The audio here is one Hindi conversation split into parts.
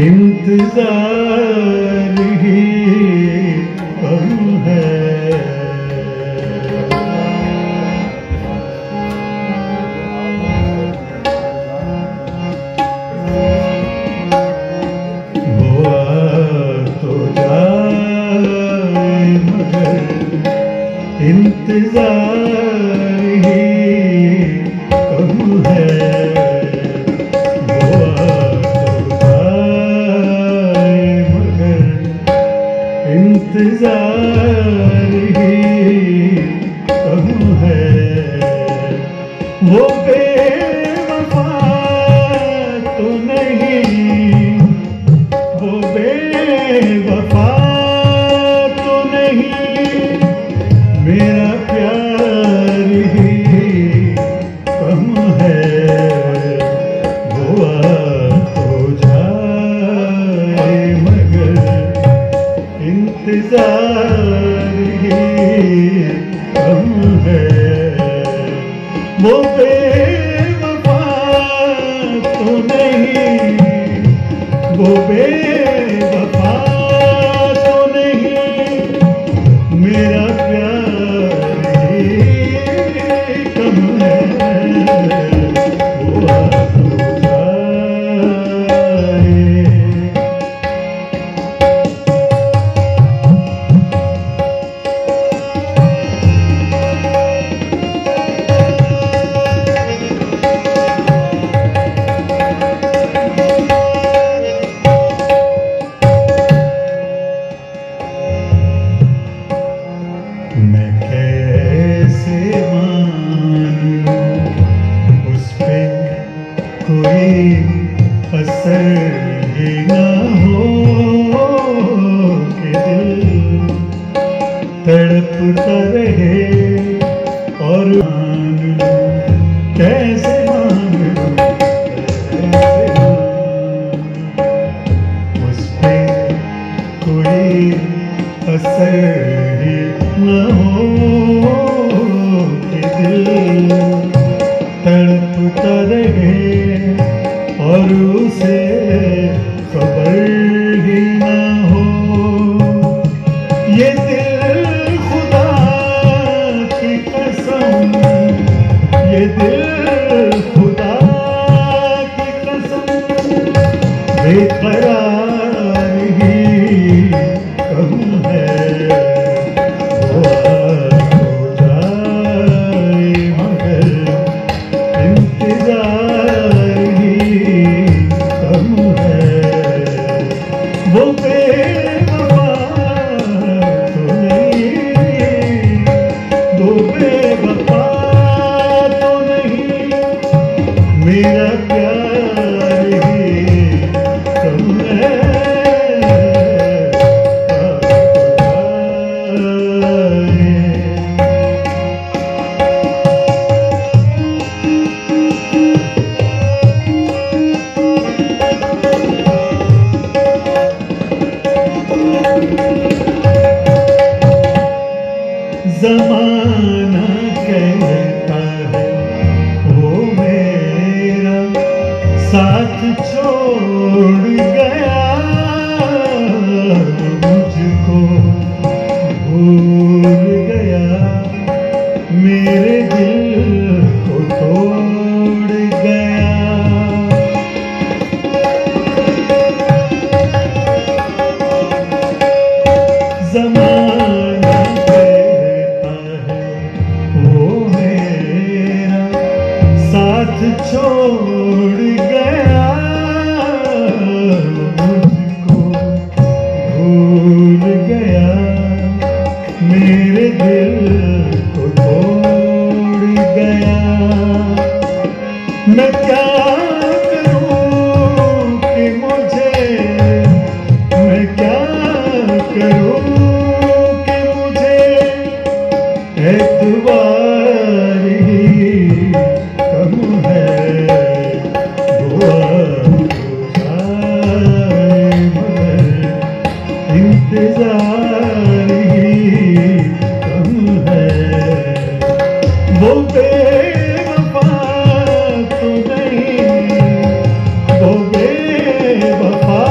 इंतजार ही कम है। वो आ तो जाए मगर इंतजार ही कम है। इंतजार ही कम है। वो बेवफा तो नहीं, वो बेवफा तो नहीं, मेरा प्यार ही कम है। वो आ तो जाए मगर इंतजार ही कम है। वो बेवफा तो नहीं, वो बेवफा तो नहीं, मेरा प्यार ही कम है। वो आ तो मैं कैसे मानूं उस पे कोई असर ही ना हो कि दिल तड़पता रहे। और मानूं कैसे मानूं उस पे कोई असर ही न हो कि दिल तड़पता रहे और उसे खबर ही न हो। ये दिल खुदा की कसम, ये दिल खुदा की कसम बेकरार ही कम है। वो आ तो जाए मगर इंतजार ही कम है। वो बेवफा तो नहीं, वो बेवफा तो नहीं, मेरा प्यार ही कम है। ज़माना कहता है वो मेरा साथ छोड़ गया, मुझको भूल गया, मेरे दिल को तोड़ गया। ज़माना कहता है वो मेरा साथ छोड़ गया, मुझको भूल गया, मेरे दिल को तोड़ गया। मैं क्या करूं कि मुझे, मैं क्या करूं कि मुझे एतबार ही कम है। वो आ तो जाए मगर इंतजार ही कम है। वो बेवफा तो नहीं, वो बेवफा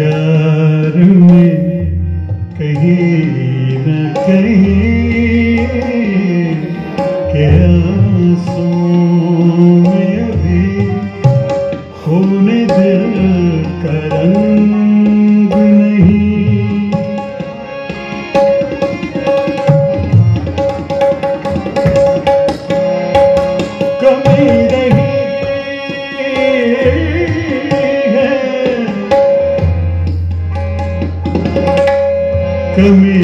प्यार में कहीं न कहीं के आंसुओं में अभी खून दिल का रंग नहीं। कमी रही है, कमी